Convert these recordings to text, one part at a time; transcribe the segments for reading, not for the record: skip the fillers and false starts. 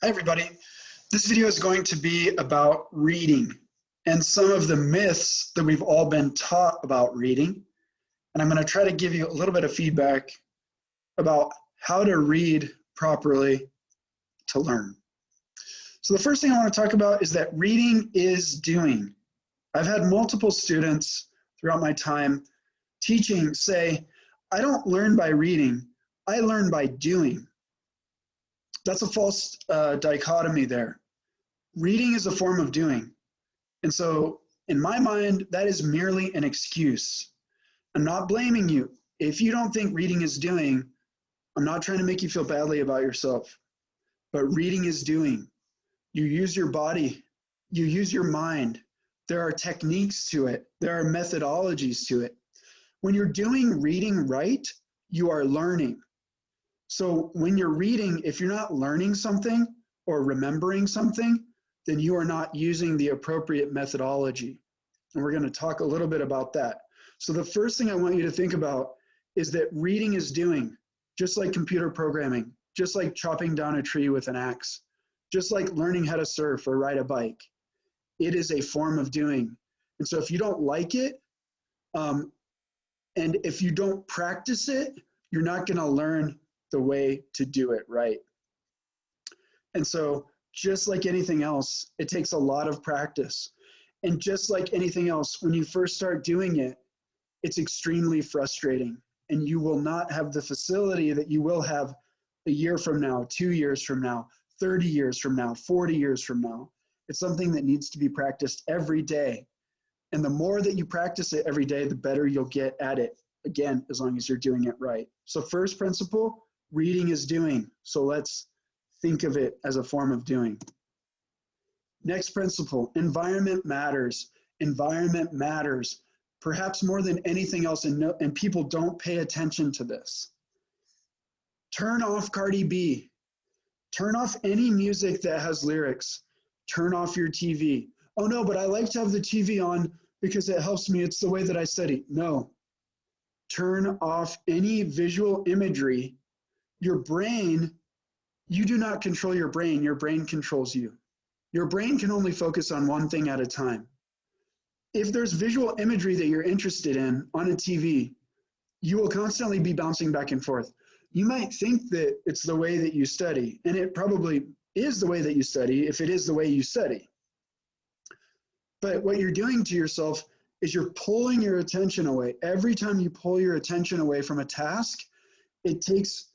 Hi everybody. This video is going to be about reading and some of the myths that we've all been taught about reading. And I'm going to try to give you a little bit of feedback about how to read properly to learn. So the first thing I want to talk about is that reading is doing. I've had multiple students throughout my time teaching say, I don't learn by reading, I learn by doing. That's a false dichotomy there. Reading is a form of doing. And so in my mind, that is merely an excuse. I'm not blaming you. If you don't think reading is doing, I'm not trying to make you feel badly about yourself. But reading is doing. You use your body. You use your mind. There are techniques to it. There are methodologies to it. When you're doing reading right, you are learning. So when you're reading, if you're not learning something or remembering something, then you are not using the appropriate methodology. And we're going to talk a little bit about that. So the first thing I want you to think about is that reading is doing, just like computer programming, just like chopping down a tree with an axe, just like learning how to surf or ride a bike. It is a form of doing. And so if you don't like it, and if you don't practice it, you're not going to learn the way to do it right. And so just like anything else, it takes a lot of practice. And just like anything else, when you first start doing it, it's extremely frustrating. And you will not have the facility that you will have a year from now, 2 years from now, 30 years from now, 40 years from now. It's something that needs to be practiced every day. And the more that you practice it every day, the better you'll get at it. Again, as long as you're doing it right. So first principle, reading is doing. So let's think of it as a form of doing. Next principle, environment matters. Environment matters, perhaps more than anything else, and people don't pay attention to this. Turn off Cardi B. Turn off any music that has lyrics. Turn off your TV. Oh no, but I like to have the TV on because it helps me. It's the way that I study. No. Turn off any visual imagery. Your brain, you do not control your brain controls you. Your brain can only focus on one thing at a time. If there's visual imagery that you're interested in on a TV, you will constantly be bouncing back and forth. You might think that it's the way that you study, and it probably is the way that you study if it is the way you study. But what you're doing to yourself is you're pulling your attention away. Every time you pull your attention away from a task, it takes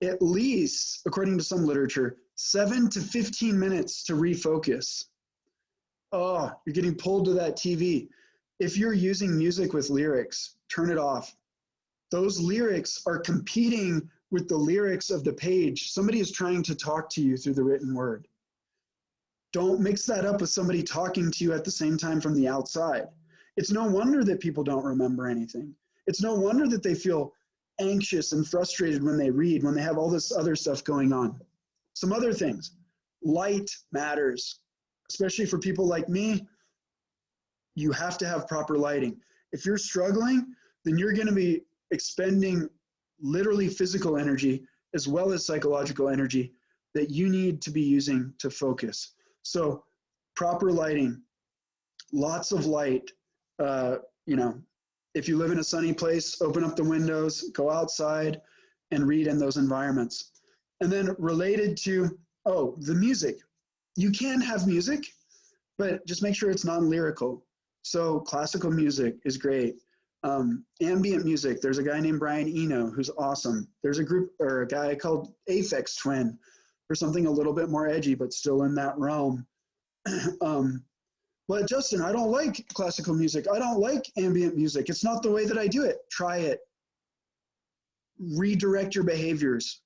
at least, according to some literature, 7 to 15 minutes to refocus. Oh, you're getting pulled to that TV. If you're using music with lyrics, turn it off. Those lyrics are competing with the lyrics of the page. Somebody is trying to talk to you through the written word. Don't mix that up with somebody talking to you at the same time from the outside. It's no wonder that people don't remember anything. It's no wonder that they feel anxious and frustrated when they read, when they have all this other stuff going on. Some other things. Light matters, especially for people like me. You have to have proper lighting. If you're struggling, then you're going to be expending literally physical energy as well as psychological energy that you need to be using to focus. So proper lighting, lots of light. If you live in a sunny place, open up the windows, go outside and read in those environments. And then related to, the music. You can have music, but just make sure it's non-lyrical. So classical music is great. Ambient music, there's a guy named Brian Eno who's awesome. There's a group or a guy called Aphex Twin for something a little bit more edgy, but still in that realm. But Justin, I don't like classical music. I don't like ambient music. It's not the way that I do it. Try it. Redirect your behaviors.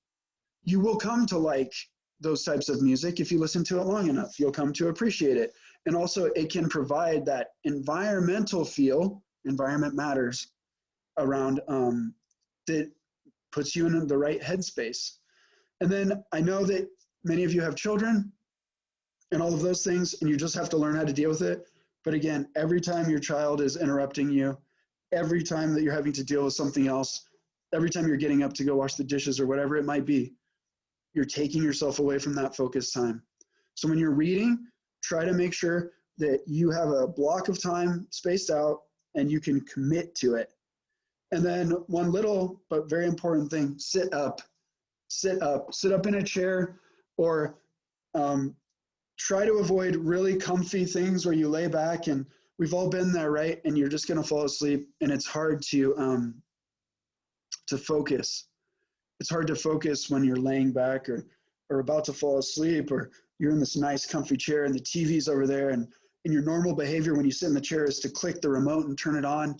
You will come to like those types of music if you listen to it long enough. You'll come to appreciate it. And also it can provide that environmental feel, environment matters, around that puts you in the right headspace. And then I know that many of you have children and all of those things, and you just have to learn how to deal with it. But again, every time your child is interrupting you, every time that you're having to deal with something else, every time you're getting up to go wash the dishes or whatever it might be, you're taking yourself away from that focus time. So when you're reading, try to make sure that you have a block of time spaced out and you can commit to it. And then one little but very important thing, sit up. Sit up in a chair, or try to avoid really comfy things where you lay back, and we've all been there, right? And you're just going to fall asleep, and it's hard to focus. It's hard to focus when you're laying back or about to fall asleep, or you're in this nice comfy chair and the TV's over there, and your normal behavior when you sit in the chair is to click the remote and turn it on.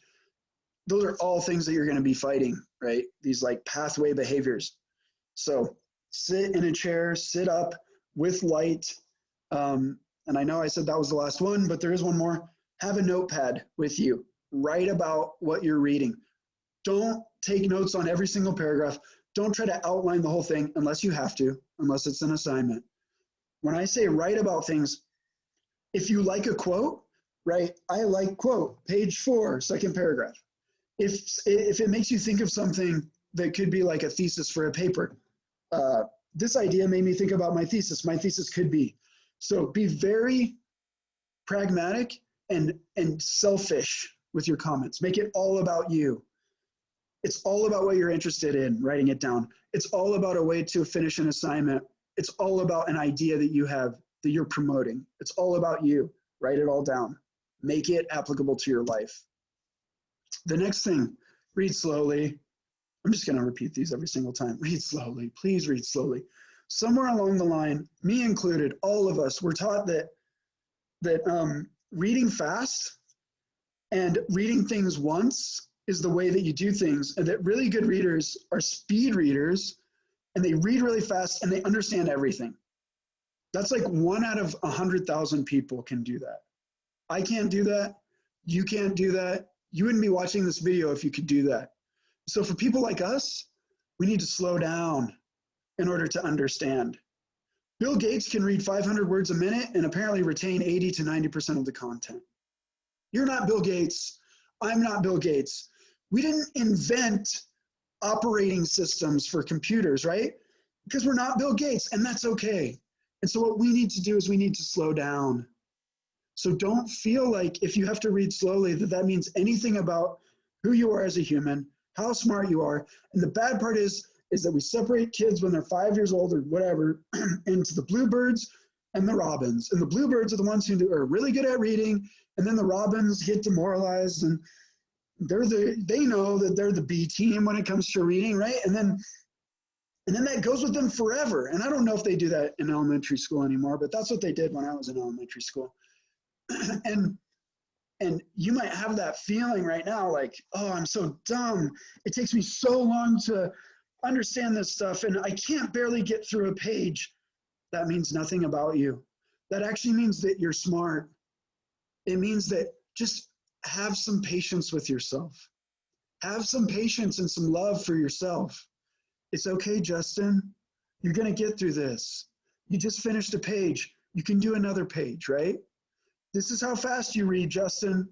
Those are all things that you're going to be fighting, right? These like pathway behaviors. So sit in a chair, sit up with light. And I know I said that was the last one, but there is one more. Have a notepad with you. Write about what you're reading. Don't take notes on every single paragraph. Don't try to outline the whole thing unless you have to, unless it's an assignment. When I say write about things, if you like a quote, write, I like quote, page 4, second paragraph. If it makes you think of something that could be like a thesis for a paper, this idea made me think about my thesis. My thesis could be. So be very pragmatic and selfish with your comments. Make it all about you. It's all about what you're interested in, writing it down. It's all about a way to finish an assignment. It's all about an idea that you have that you're promoting. It's all about you. Write it all down. Make it applicable to your life. The next thing, read slowly. I'm just going to repeat these every single time. Read slowly. Please read slowly. Somewhere along the line, me included, all of us were taught that reading fast and reading things once is the way that you do things, and that really good readers are speed readers, and they read really fast and they understand everything. That's like 1 out of 100,000 people can do that. I can't do that. You can't do that. You wouldn't be watching this video if you could do that. So for people like us, we need to slow down in order to understand. Bill Gates can read 500 words a minute and apparently retain 80 to 90% of the content. You're not Bill Gates. I'm not Bill Gates. We didn't invent operating systems for computers, right? Because we're not Bill Gates, and that's okay. And so what we need to do is we need to slow down. So don't feel like if you have to read slowly that means anything about who you are as a human, how smart you are. And the bad part is that we separate kids when they're 5 years old or whatever into the bluebirds and the robins. And the bluebirds are the ones who are really good at reading, and then the robins get demoralized, and they know that they're the B team when it comes to reading, right? And then that goes with them forever. And I don't know if they do that in elementary school anymore, but that's what they did when I was in elementary school. And you might have that feeling right now, like, oh, I'm so dumb. It takes me so long to understand this stuff, and I can't barely get through a page. That means nothing about you. That actually means that you're smart. It means that just have some patience with yourself. Have some patience and some love for yourself. It's okay, Justin. You're going to get through this. You just finished a page. You can do another page, right? This is how fast you read, Justin.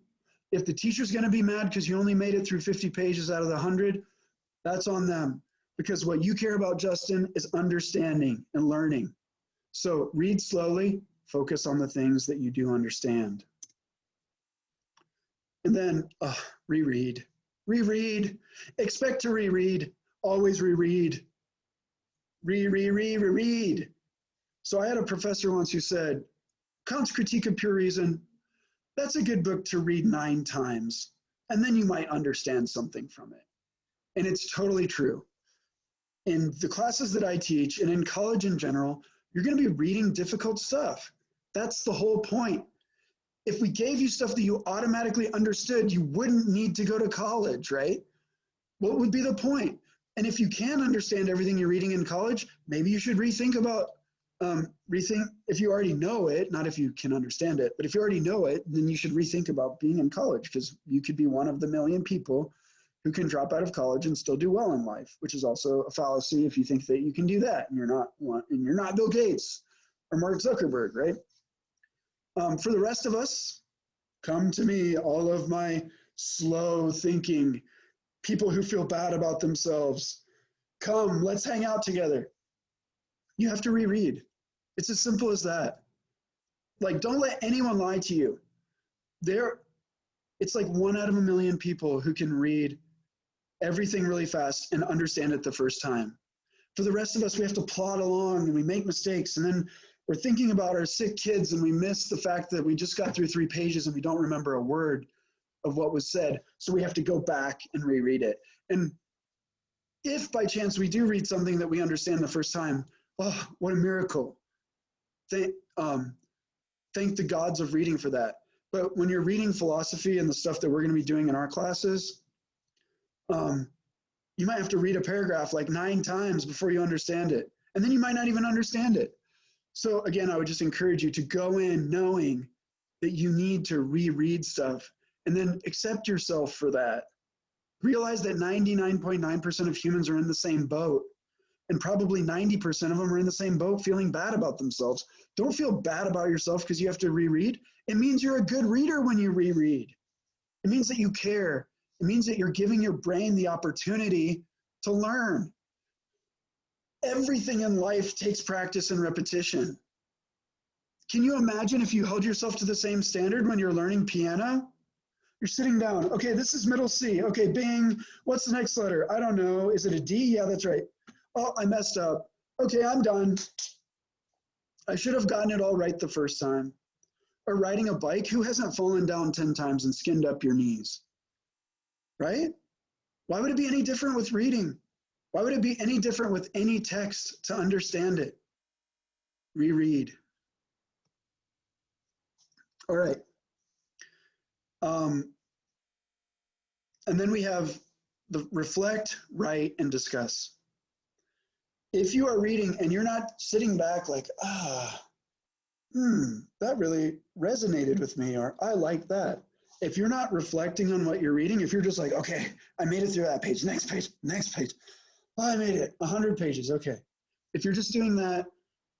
If the teacher's going to be mad because you only made it through 50 pages out of the 100, that's on them. Because what you care about, Justin, is understanding and learning. So read slowly, focus on the things that you do understand. And then reread. Reread. Expect to reread. Always reread. Reread. So I had a professor once who said, Kant's Critique of Pure Reason, that's a good book to read 9 times, and then you might understand something from it. And it's totally true. In the classes that I teach, and in college in general, you're going to be reading difficult stuff. That's the whole point. If we gave you stuff that you automatically understood, you wouldn't need to go to college, right? What would be the point? And if you can understand everything you're reading in college, maybe you should rethink if you already know it, not if you can understand it, but if you already know it, then you should rethink about being in college, because you could be one of the million people who can drop out of college and still do well in life, which is also a fallacy if you think that you can do that and you're not Bill Gates or Mark Zuckerberg, right? For the rest of us, come to me, all of my slow thinking, people who feel bad about themselves. Come, let's hang out together. You have to reread. It's as simple as that. Like, don't let anyone lie to you. It's like 1 out of 1,000,000 people who can read everything really fast and understand it the first time. For the rest of us, we have to plod along and we make mistakes, and then we're thinking about our sick kids and we miss the fact that we just got through 3 pages and we don't remember a word of what was said. So we have to go back and reread it. And if by chance we do read something that we understand the first time, oh, what a miracle. Thank the gods of reading for that. But when you're reading philosophy and the stuff that we're going to be doing in our classes, you might have to read a paragraph like 9 times before you understand it. And then you might not even understand it. So again, I would just encourage you to go in knowing that you need to reread stuff, and then accept yourself for that. Realize that 99.9% of humans are in the same boat, and probably 90% of them are in the same boat feeling bad about themselves. Don't feel bad about yourself because you have to reread. It means you're a good reader when you reread. It means that you care. It means that you're giving your brain the opportunity to learn. Everything in life takes practice and repetition. Can you imagine if you held yourself to the same standard when you're learning piano? You're sitting down. Okay, this is middle C. Okay, bing. What's the next letter? I don't know. Is it a D? Yeah, that's right. Oh, I messed up. Okay, I'm done. I should have gotten it all right the first time. Or riding a bike, who hasn't fallen down 10 times and skinned up your knees? Right? Why would it be any different with reading? Why would it be any different with any text to understand it? Reread. All right. And then we have the reflect, write, and discuss. If you are reading and you're not sitting back like, that really resonated with me, or I like that. If you're not reflecting on what you're reading, if you're just like, okay, I made it through that page, next page, next page. Oh, I made it, 100 pages, okay. If you're just doing that,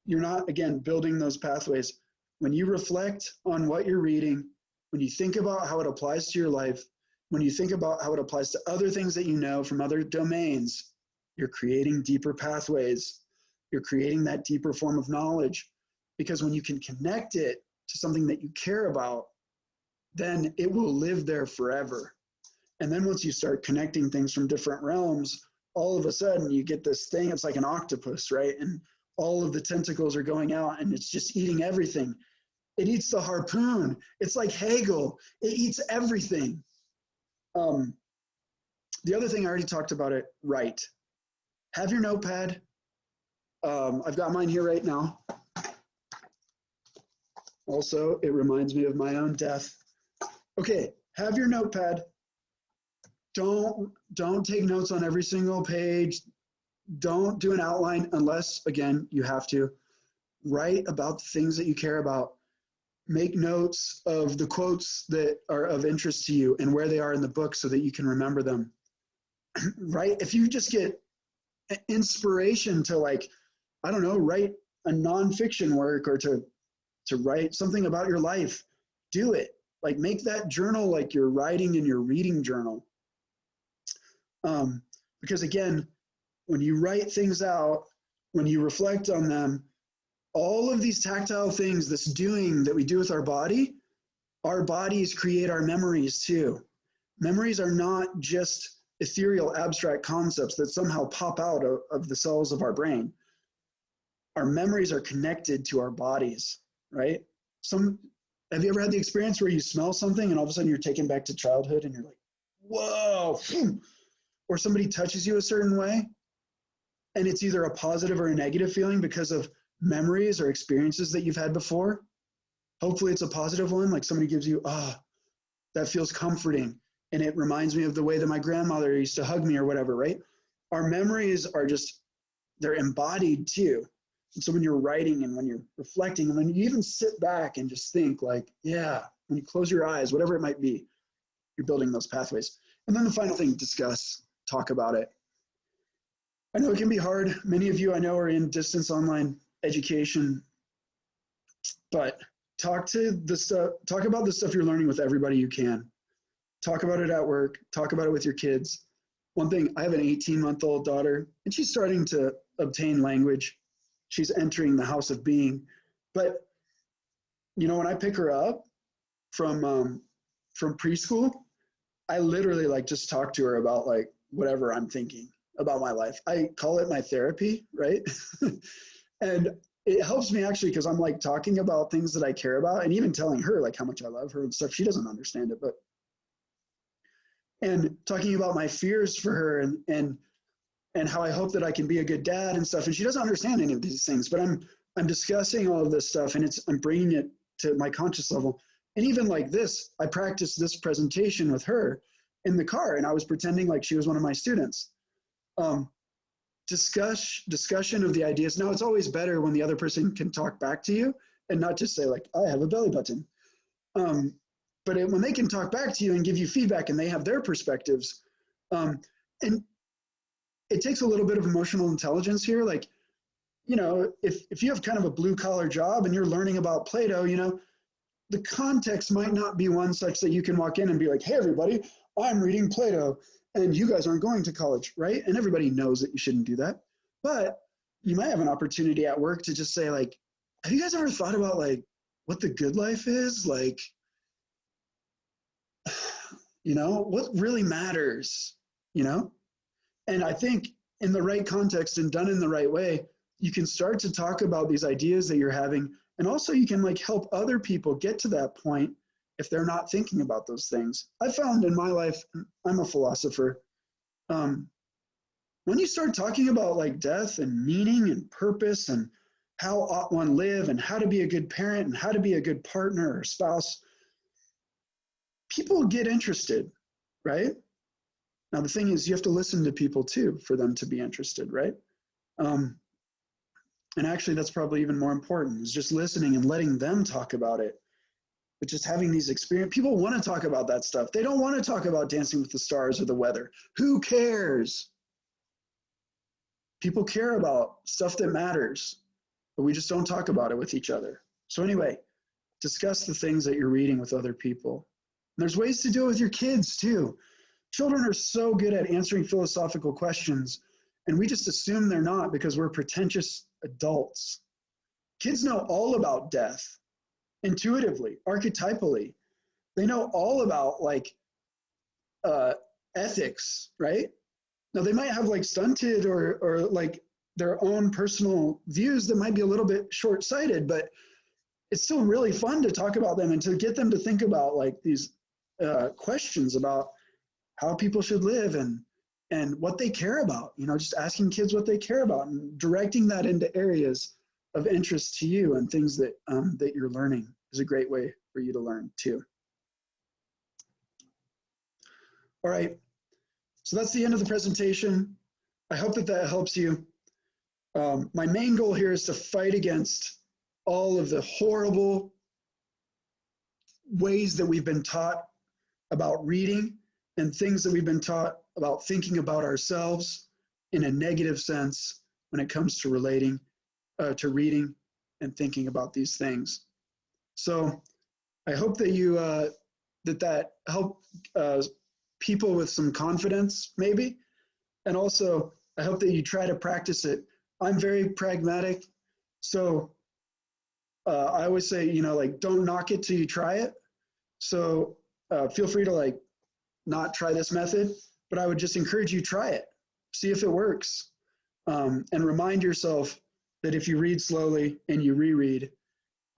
you're not, again, building those pathways. When you reflect on what you're reading, when you think about how it applies to your life, when you think about how it applies to other things that you know from other domains, you're creating deeper pathways. You're creating that deeper form of knowledge. Because when you can connect it to something that you care about, then it will live there forever. And then once you start connecting things from different realms, all of a sudden you get this thing, it's like an octopus, right? And all of the tentacles are going out and it's just eating everything. It eats the harpoon. It's like Hegel. It eats everything. The other thing, I already talked about it, write. Have your notepad. I've got mine here right now. Also, it reminds me of my own death. Okay, have your notepad. Don't take notes on every single page. Don't do an outline unless, again, you have to. Write about the things that you care about. Make notes of the quotes that are of interest to you and where they are in the book so that you can remember them. Right? If you just get inspiration to, like, I don't know, write a nonfiction work or to write something about your life, do it. Like, make that journal like you're writing in your reading journal. Because again, when you write things out, when you reflect on them, all of these tactile things, this doing that we do with our bodies create our memories too. Memories are not just ethereal, abstract concepts that somehow pop out of the cells of our brain. Our memories are connected to our bodies, right? Have you ever had the experience where you smell something and all of a sudden you're taken back to childhood and you're like, whoa, or somebody touches you a certain way and it's either a positive or a negative feeling because of memories or experiences that you've had before? Hopefully it's a positive one, like somebody gives you, that feels comforting and it reminds me of the way that my grandmother used to hug me or whatever, right? Our memories are just, they're embodied too. And so when you're writing and when you're reflecting and when you even sit back and just think like, yeah, when you close your eyes, whatever it might be, you're building those pathways. And then the final thing, discuss, talk about it. I know it can be hard. Many of you I know are in distance online education, but talk about the stuff you're learning with everybody you can. Talk about it at work, talk about it with your kids. One thing, I have an 18-month-old daughter and she's starting to obtain language. she's entering the house of being. But, you know, when I pick her up from preschool, I literally like just talk to her about like whatever I'm thinking about my life. I call it my therapy, right? And it helps me actually because I'm like talking about things that I care about and even telling her like how much I love her and stuff. She doesn't understand it, but and talking about my fears for her and how I hope that I can be a good dad and stuff. And she doesn't understand any of these things, but I'm discussing all of this stuff and I'm bringing it to my conscious level. And even like this, I practiced this presentation with her in the car, and I was pretending like she was one of my students. Discussion of the ideas. Now, it's always better when the other person can talk back to you and not just say like, I have a belly button. But when they can talk back to you and give you feedback and they have their perspectives, and it takes a little bit of emotional intelligence here. Like, you know, if you have kind of a blue collar job and you're learning about Plato, you know, the context might not be one such that you can walk in and be like, hey, everybody, I'm reading Plato and you guys aren't going to college, right? And everybody knows that you shouldn't do that. But you might have an opportunity at work to just say like, have you guys ever thought about like what the good life is? Like, you know, what really matters, you know? And I think in the right context and done in the right way, you can start to talk about these ideas that you're having. And also you can like help other people get to that point if they're not thinking about those things. I found in my life, I'm a philosopher. When you start talking about like death and meaning and purpose and how ought one live and how to be a good parent and how to be a good partner or spouse, people get interested, right? Now, the thing is, you have to listen to people too for them to be interested, right? And actually, that's probably even more important, is just listening and letting them talk about it. But just having these experiences, people want to talk about that stuff. They don't want to talk about Dancing with the Stars or the weather. Who cares? People care about stuff that matters, but we just don't talk about it with each other. So anyway, discuss the things that you're reading with other people. And there's ways to do it with your kids too. Children are so good at answering philosophical questions, and we just assume they're not because we're pretentious adults. Kids know all about death, intuitively, archetypally. They know all about like ethics, right? Now they might have like stunted or like their own personal views that might be a little bit short-sighted, but it's still really fun to talk about them and to get them to think about like these questions about how people should live and what they care about, you know, just asking kids what they care about and directing that into areas of interest to you and things that, that you're learning is a great way for you to learn too. All right, so that's the end of the presentation. I hope that that helps you. My main goal here is to fight against all of the horrible ways that we've been taught about reading and things that we've been taught about thinking about ourselves in a negative sense when it comes to relating to reading and thinking about these things. So I hope that you that help people with some confidence maybe, and also I hope that you try to practice it. I'm very pragmatic, so I always say, you know, like don't knock it till you try it. So feel free to like not try this method, but I would just encourage you try it, see if it works, and remind yourself that if you read slowly and you reread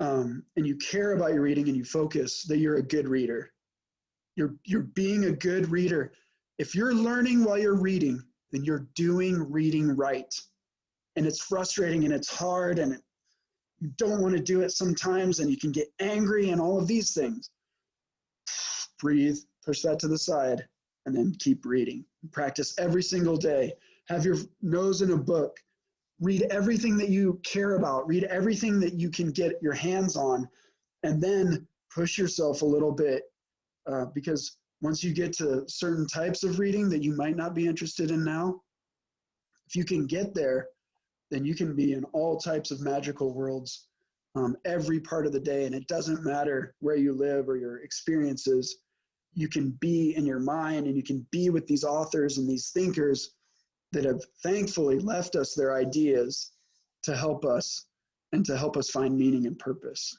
and you care about your reading and you focus, that you're a good reader. You're being a good reader. If you're learning while you're reading, then you're doing reading right. And it's frustrating and it's hard and you don't want to do it sometimes and you can get angry and all of these things. Breathe, push that to the side, and then keep reading. Practice every single day. Have your nose in a book. Read everything that you care about. Read everything that you can get your hands on, and then push yourself a little bit because once you get to certain types of reading that you might not be interested in now, if you can get there, then you can be in all types of magical worlds every part of the day, and it doesn't matter where you live or your experiences. You can be in your mind and you can be with these authors and these thinkers that have thankfully left us their ideas to help us and to help us find meaning and purpose.